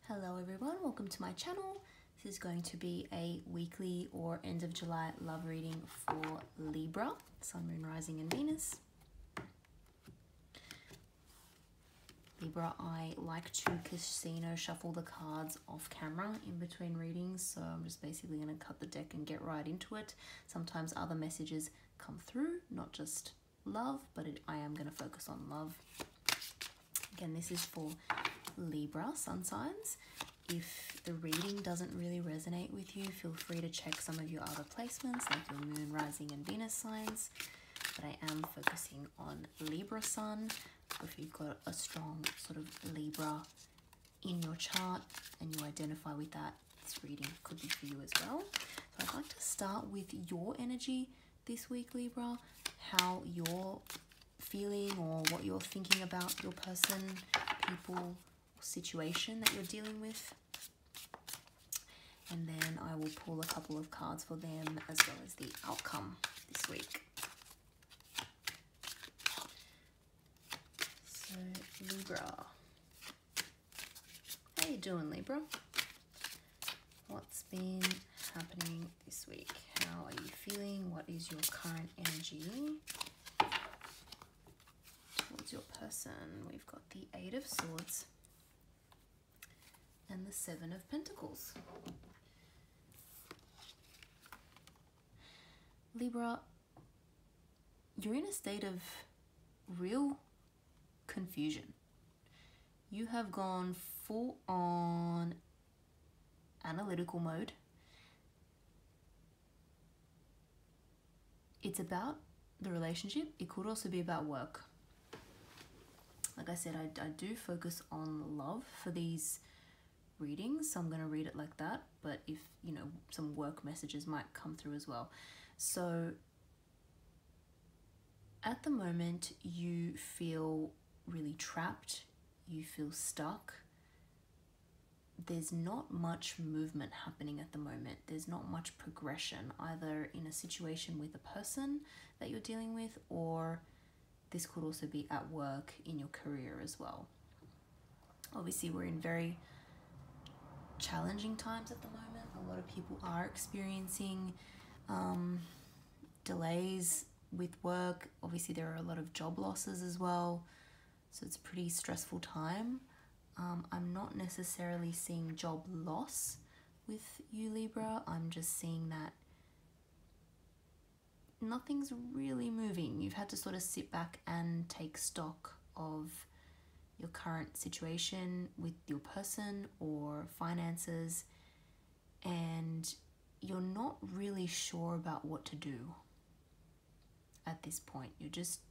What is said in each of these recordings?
Hello everyone, welcome to my channel. This is going to be a weekly or end of July love reading for Libra, Sun, Moon, Rising and Venus. Libra, I like to casino shuffle the cards off camera in between readings, so I'm just basically going to cut the deck and get right into it. Sometimes other messages come through, not just love, but I am going to focus on love. Again, this is for Libra sun signs. If the reading doesn't really resonate with you, feel free to check some of your other placements like your moon, rising and Venus signs, but I am focusing on Libra sun. If you've got a strong sort of Libra in your chart and you identify with that, this reading could be for you as well. So I'd like to start with your energy this week, Libra, how you're feeling or what you're thinking about your person, people, or situation that you're dealing with. And then I will pull a couple of cards for them as well as the outcome this week. So Libra, how you doing, Libra? What's been happening this week? How are you feeling? What is your current energy towards your person? We've got the Eight of Swords and the Seven of Pentacles. Libra, you're in a state of real confusion. You have gone full on analytical mode. It's about the relationship. It could also be about work. Like I said, I do focus on love for these readings, so I'm going to read it like that, but if you know, some work messages might come through as well. So at the moment you feel really trapped, you feel stuck. There's not much movement happening at the moment. There's not much progression, either in a situation with a person that you're dealing with, or this could also be at work, in your career as well. Obviously we're in very challenging times at the moment. A lot of people are experiencing delays with work. Obviously there are a lot of job losses as well, so it's a pretty stressful time. I'm not necessarily seeing job loss with you, Libra. I'm just seeing that nothing's really moving. You've had to sort of sit back and take stock of your current situation with your person or finances, and you're not really sure about what to do at this point. You just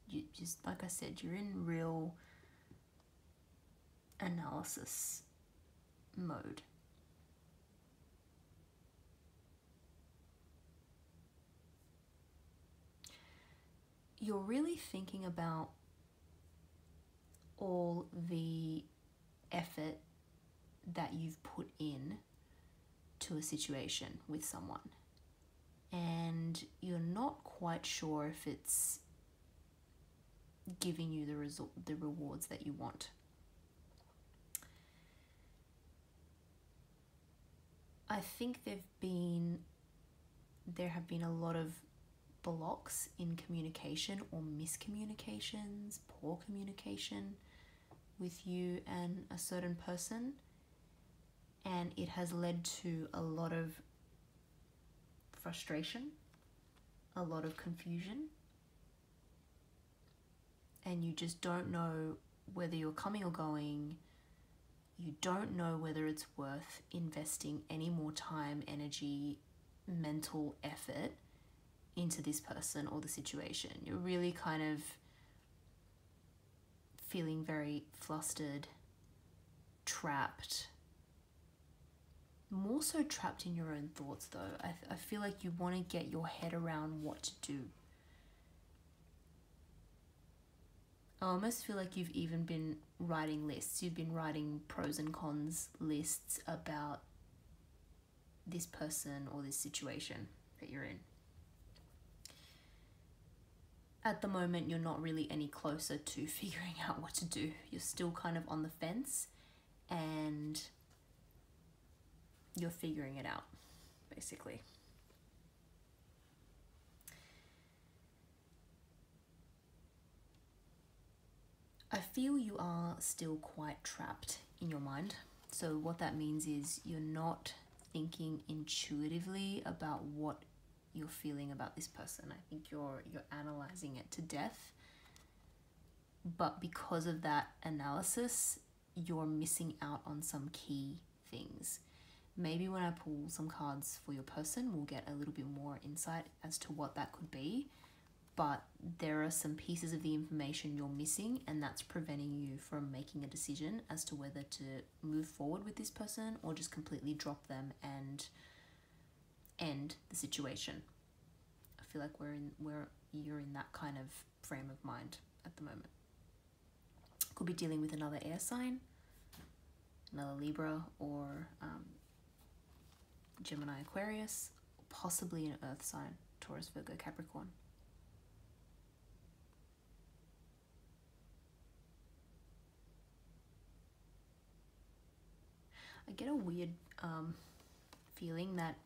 like I said, you're in real analysis mode. You're really thinking about all the effort that you've put in to a situation with someone, and you're not quite sure if it's giving you the rewards that you want. I think there have been a lot of blocks in communication or miscommunications, poor communication with you and a certain person, and it has led to a lot of frustration, a lot of confusion, and you just don't know whether you're coming or going. You don't know whether it's worth investing any more time, energy, mental effort into this person or the situation. You're really kind of feeling very flustered, trapped. More so trapped in your own thoughts though. I feel like you want to get your head around what to do. I almost feel like you've even been writing lists. You've been writing pros and cons lists about this person or this situation that you're in. At the moment, you're not really any closer to figuring out what to do. You're still kind of on the fence, and you're figuring it out, basically. I feel you are still quite trapped in your mind. So what that means is you're not thinking intuitively about what you're feeling about this person. I think you're analyzing it to death. But because of that analysis, you're missing out on some key things. Maybe when I pull some cards for your person, we'll get a little bit more insight as to what that could be. But there are some pieces of the information you're missing, and that's preventing you from making a decision as to whether to move forward with this person or just completely drop them and end the situation. I feel like you're in that kind of frame of mind at the moment. Could be dealing with another air sign, another Libra, or Gemini, Aquarius, possibly an earth sign, Taurus, Virgo, Capricorn. I get a weird feeling that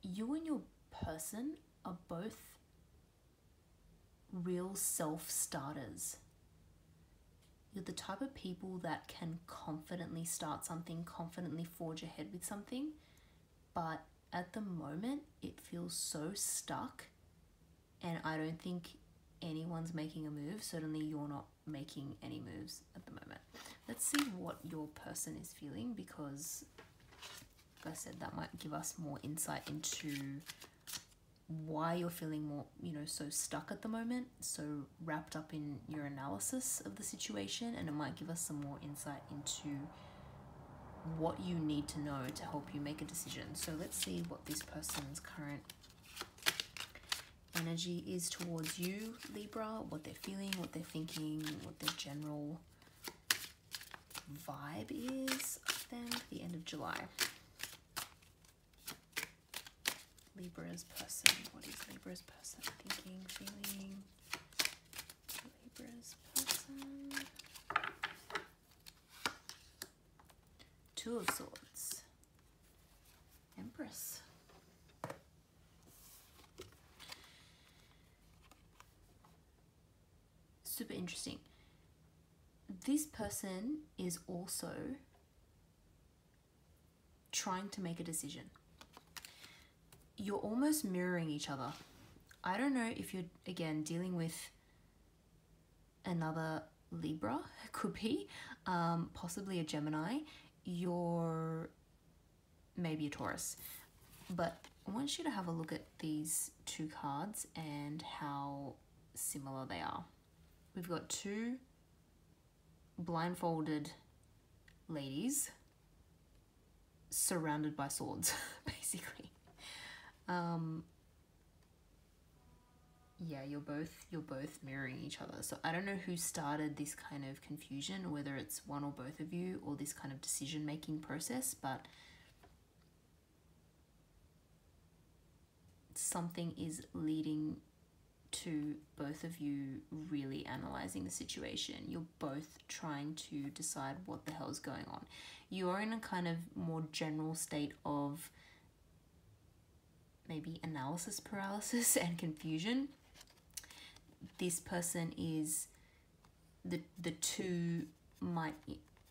you and your person are both real self-starters. You're the type of people that can confidently start something, confidently forge ahead with something, but at the moment it feels so stuck, and I don't think anyone's making a move. Certainly you're not making any moves at the moment. Let's see what your person is feeling, because like I said, that might give us more insight into why you're feeling more, so stuck at the moment, so wrapped up in your analysis of the situation, and it might give us some more insight into what you need to know to help you make a decision. So let's see what this person's current energy is towards you, Libra, what they're feeling, what they're thinking, what their general vibe is of them at the end of July. Libra's person. What is Libra's person thinking, feeling? Libra's person. Two of Swords. Empress. Super interesting. This person is also trying to make a decision. You're almost mirroring each other. I don't know if you're, again, dealing with another Libra, it could be, possibly a Gemini. You're maybe a Taurus. But I want you to have a look at these two cards and how similar they are. We've got two blindfolded ladies surrounded by swords, basically. Yeah, you're both mirroring each other. So I don't know who started this kind of confusion, whether it's one or both of you, or this kind of decision-making process, but something is leading to both of you really analyzing the situation. You're both trying to decide what the hell is going on. You're in a kind of more general state of maybe analysis paralysis and confusion. This person is, the two might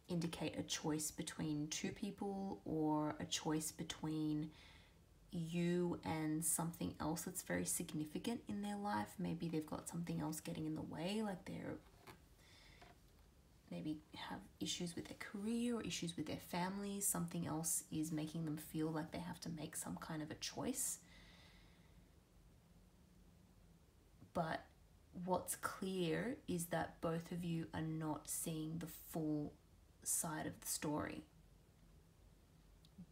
indicate a choice between two people, or a choice between you and something else that's very significant in their life. Maybe they've got something else getting in the way, like they're maybe have issues with their career or issues with their families. Something else is making them feel like they have to make some kind of a choice. But what's clear is that both of you are not seeing the full side of the story.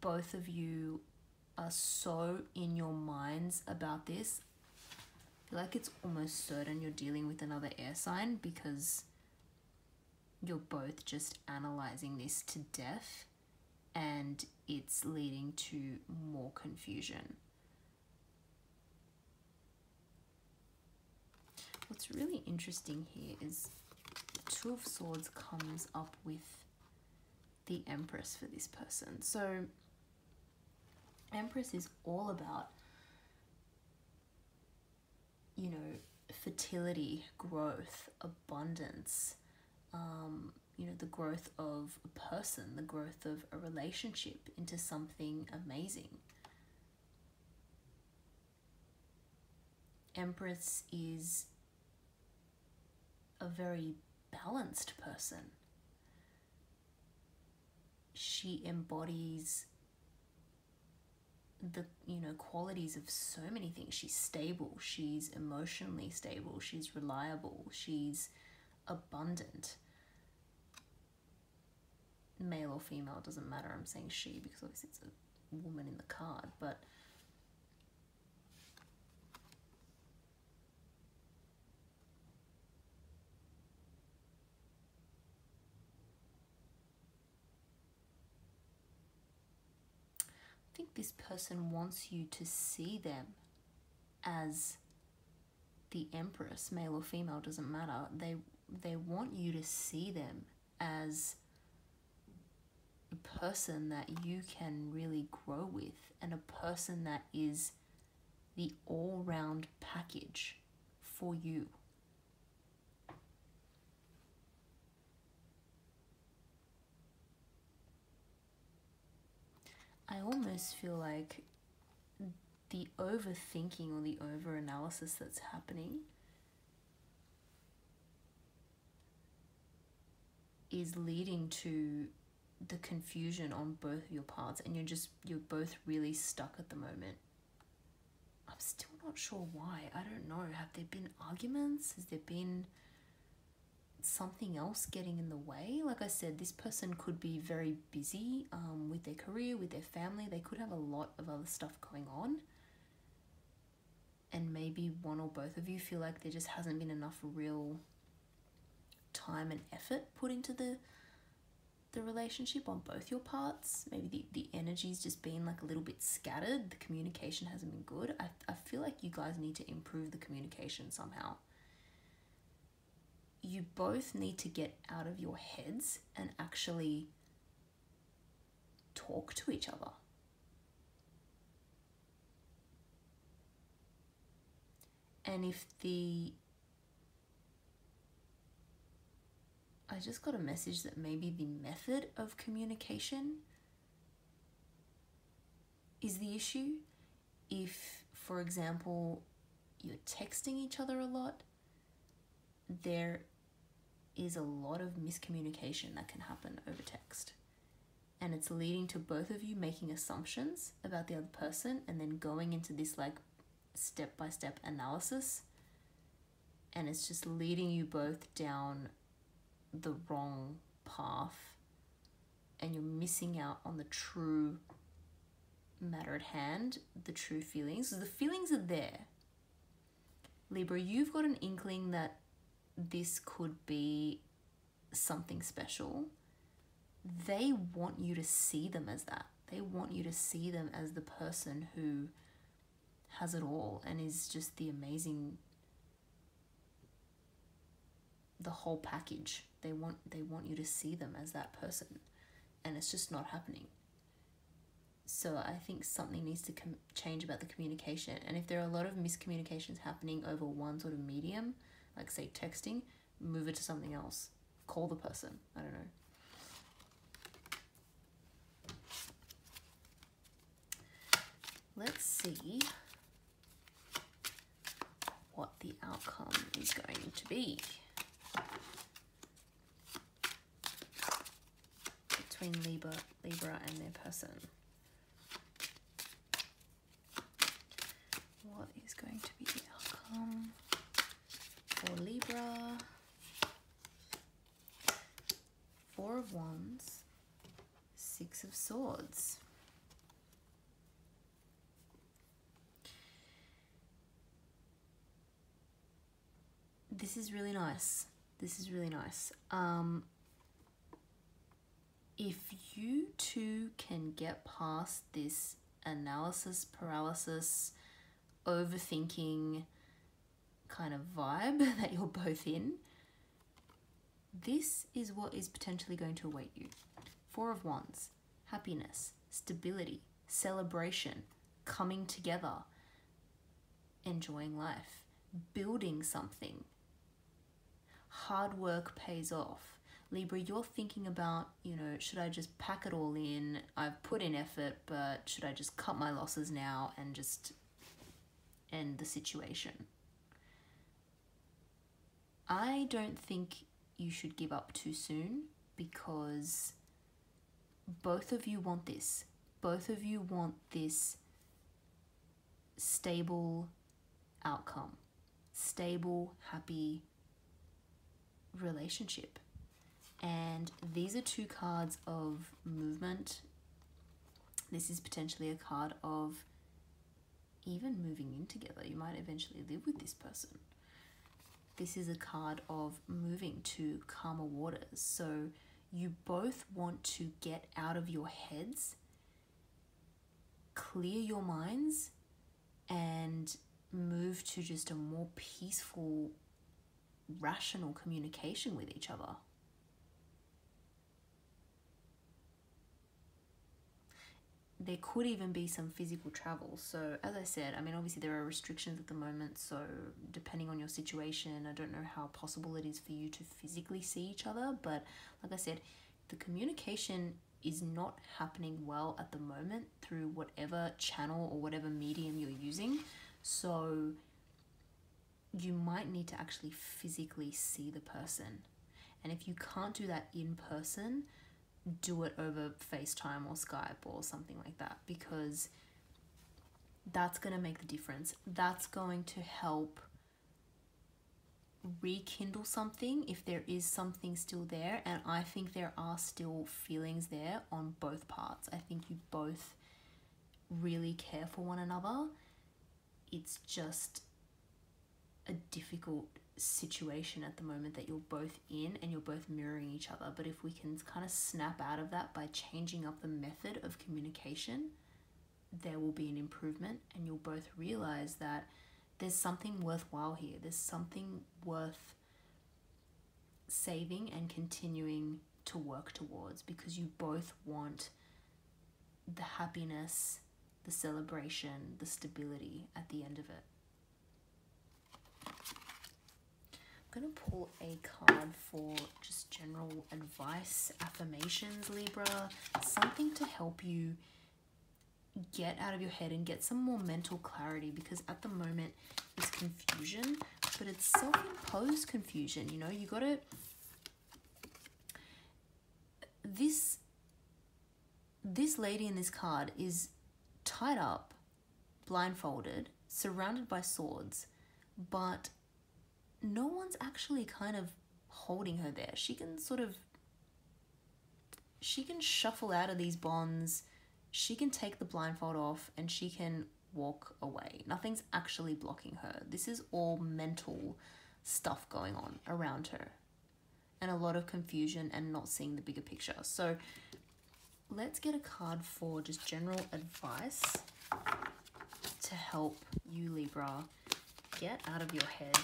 Both of you are so in your minds about this. I feel like it's almost certain you're dealing with another air sign, because you're both just analyzing this to death, and it's leading to more confusion. What's really interesting here is Two of Swords comes up with the Empress for this person. So Empress is all about, you know, fertility, growth, abundance, you know, the growth of a person, the growth of a relationship into something amazing. Empress is a very balanced person. She embodies the, you know, qualities of so many things. She's stable, she's emotionally stable, she's reliable, she's abundant. Male or female, doesn't matter. I'm saying she because obviously it's a woman in the card, but I think this person wants you to see them as the Empress, male or female, doesn't matter. They want you to see them as a person that you can really grow with, and a person that is the all-round package for you. I almost feel like the overthinking or the over-analysis that's happening is leading to the confusion on both of your parts, and you're both really stuck at the moment. I'm still not sure why. I don't know. Have there been arguments? Has there been something else getting in the way? Like I said, this person could be very busy with their career, with their family. They could have a lot of other stuff going on, and maybe one or both of you feel like there just hasn't been enough real time and effort put into the relationship on both your parts. Maybe the energy's just been like a little bit scattered. The communication hasn't been good. I feel like you guys need to improve the communication somehow. You both need to get out of your heads and actually talk to each other. And if I just got a message that maybe the method of communication is the issue. If, for example, you're texting each other a lot, there is a lot of miscommunication that can happen over text. And it's leading to both of you making assumptions about the other person and then going into this like step-by-step analysis. And it's just leading you both down the wrong path, and you're missing out on the true matter at hand, the true feelings. So the feelings are there. Libra, you've got an inkling that this could be something special. They want you to see them as that. They want you to see them as the person who has it all and is just the amazing, the whole package. They want you to see them as that person, and it's just not happening. So I think something needs to change about the communication. And if there are a lot of miscommunications happening over one sort of medium, like say texting, move it to something else. Call the person. I don't know. Let's see what the outcome is going to be between Libra and their person. What is going to be the outcome for Libra? 4 of Wands, 6 of Swords. This is really nice. This is really nice. If you two can get past this analysis paralysis, overthinking kind of vibe that you're both in, this is what is potentially going to await you. Four of Wands, happiness, stability, celebration, coming together, enjoying life, building something. Hard work pays off. Libra, you're thinking about, you know, should I just pack it all in? I've put in effort, but should I just cut my losses now and just end the situation? I don't think you should give up too soon, because both of you want this. Both of you want this stable outcome, stable, happy relationship. And these are two cards of movement. This is potentially a card of even moving in together. You might eventually live with this person. This is a card of moving to calmer waters. So you both want to get out of your heads, clear your minds, and move to just a more peaceful, rational communication with each other. There could even be some physical travel. So as I said, I mean, obviously there are restrictions at the moment. So depending on your situation, I don't know how possible it is for you to physically see each other. But like I said, the communication is not happening well at the moment through whatever channel or whatever medium you're using. So you might need to actually physically see the person. And if you can't do that in person, do it over FaceTime or Skype or something like that, because that's going to make the difference. That's going to help rekindle something if there is something still there. And I think there are still feelings there on both parts. I think you both really care for one another. It's just a difficult situation at the moment that you're both in, and you're both mirroring each other. But if we can kind of snap out of that by changing up the method of communication, there will be an improvement, and you'll both realize that there's something worthwhile here. There's something worth saving and continuing to work towards, because you both want the happiness, the celebration, the stability at the end of it. I'm going to pull a card for just general advice, affirmations, Libra, something to help you get out of your head and get some more mental clarity, because at the moment it's confusion, but it's self-imposed confusion. You know, you got to, this lady in this card is tied up, blindfolded, surrounded by swords, but no one's actually kind of holding her there. She can shuffle out of these bonds, she can take the blindfold off, and she can walk away. Nothing's actually blocking her. This is all mental stuff going on around her, and a lot of confusion and not seeing the bigger picture. So let's get a card for just general advice to help you, Libra, get out of your head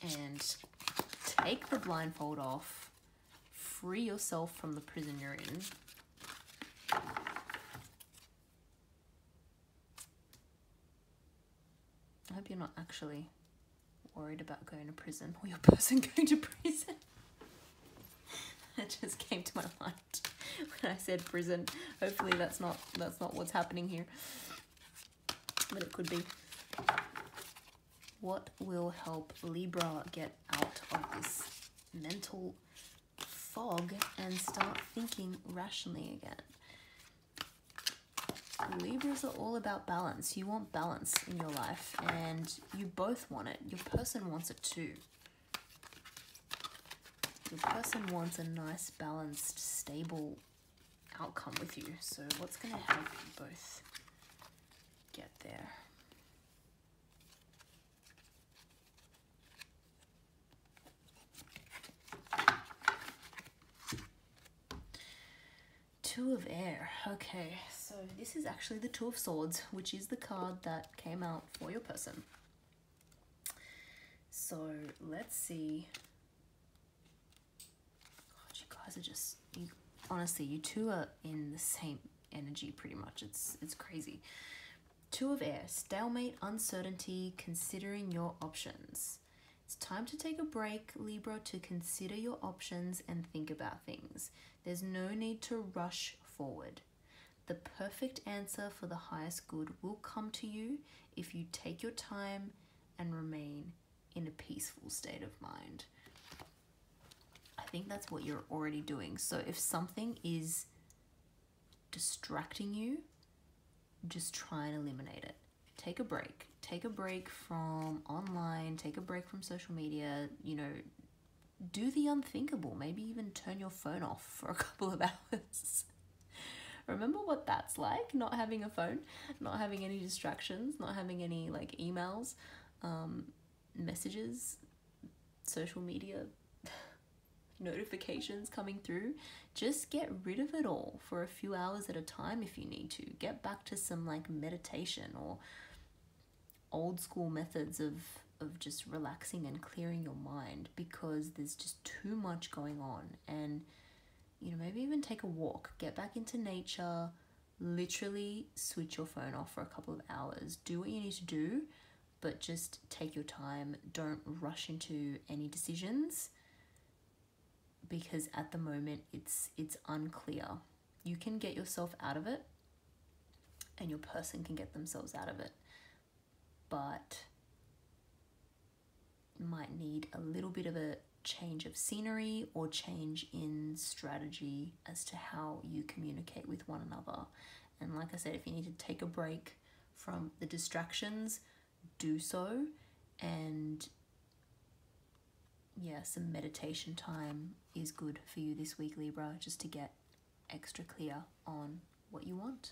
and take the blindfold off, free yourself from the prison you're in. I hope you're not actually worried about going to prison, or your person going to prison. That just came to my mind when I said prison. Hopefully that's not what's happening here, but it could be. What will help Libra get out of this mental fog and start thinking rationally again? Libras are all about balance. You want balance in your life, and you both want it. Your person wants it too. Your person wants a nice, balanced, stable outcome with you. So what's going to help you both get there? Two of Air. Okay, so this is actually the Two of Swords, which is the card that came out for your person. So let's see. God, you guys guys are just, you honestly, you two are in the same energy pretty much. It's crazy. Two of Air, stalemate, uncertainty, considering your options. It's time to take a break, Libra, to consider your options and think about things. There's no need to rush forward. The perfect answer for the highest good will come to you if you take your time and remain in a peaceful state of mind. I think that's what you're already doing. So if something is distracting you, just try and eliminate it. Take a break. Take a break from online, take a break from social media, you know, do the unthinkable. Maybe even turn your phone off for a couple of hours. Remember what that's like, not having a phone, not having any distractions, not having any like emails, messages, social media, notifications coming through. Just get rid of it all for a few hours at a time if you need to. Get back to some like meditation or old school methods of just relaxing and clearing your mind, because there's just too much going on. And you know, maybe even take a walk, get back into nature, literally switch your phone off for a couple of hours. Do what you need to do, but just take your time. Don't rush into any decisions, because at the moment it's unclear. You can get yourself out of it and your person can get themselves out of it, but you might need a little bit of a change of scenery or change in strategy as to how you communicate with one another. And like I said, if you need to take a break from the distractions, do so. And yeah, some meditation time is good for you this week, Libra, just to get extra clear on what you want.